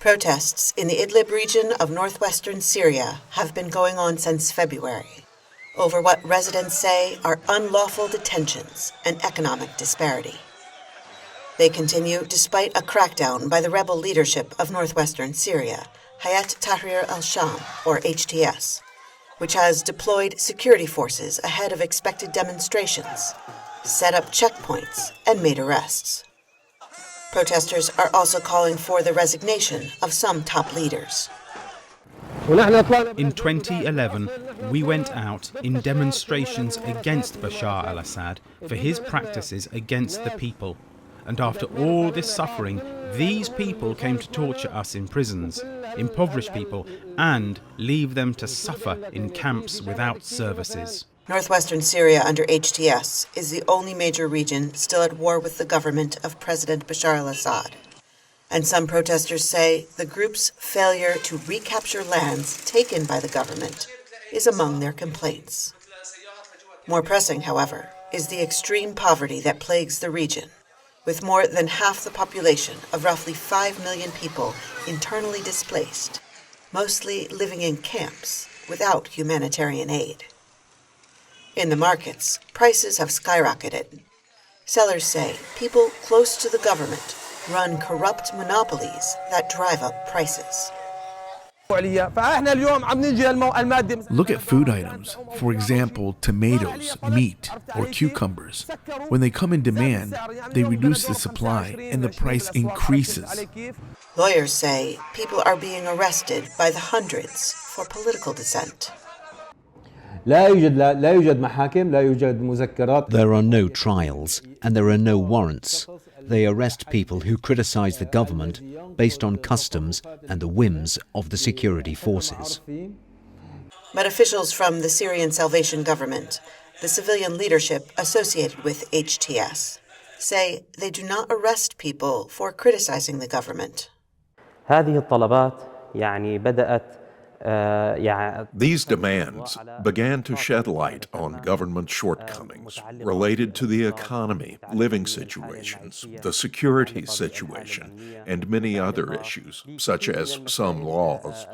Protests in the Idlib region of northwestern Syria have been going on since February over what residents say are unlawful detentions and economic disparity. They continue despite a crackdown by the rebel leadership of northwestern Syria, Hayat Tahrir al-Sham, or HTS, which has deployed security forces ahead of expected demonstrations, set up checkpoints, and made arrests. Protesters are also calling for the resignation of some top leaders. In 2011, we went out in demonstrations against Bashar al-Assad for his practices against the people. And after all this suffering, these people came to torture us in prisons, impoverish people, and leave them to suffer in camps without services. Northwestern Syria under HTS is the only major region still at war with the government of President Bashar al-Assad. And some protesters say the group's failure to recapture lands taken by the government is among their complaints. More pressing, however, is the extreme poverty that plagues the region, with more than half the population of roughly 5 million people internally displaced, mostly living in camps without humanitarian aid. In the markets, prices have skyrocketed. Sellers say people close to the government run corrupt monopolies that drive up prices. Look at food items, for example, tomatoes, meat, or cucumbers. When they come in demand, they reduce the supply and the price increases. Lawyers say people are being arrested by the hundreds for political dissent. There are no trials and there are no warrants. They arrest people who criticize the government based on customs and the whims of the security forces. But officials from the Syrian Salvation Government, the civilian leadership associated with HTS, say they do not arrest people for criticizing the government. These demands began to shed light on government shortcomings related to the economy, living situations, the security situation, and many other issues, such as some laws.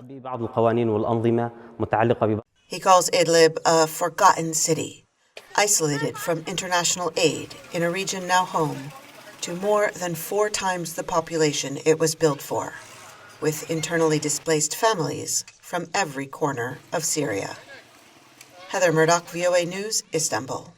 He calls Idlib a forgotten city, isolated from international aid in a region now home to more than 4 times the population it was built for, with internally displaced families from every corner of Syria. Heather Murdock, VOA News, Istanbul.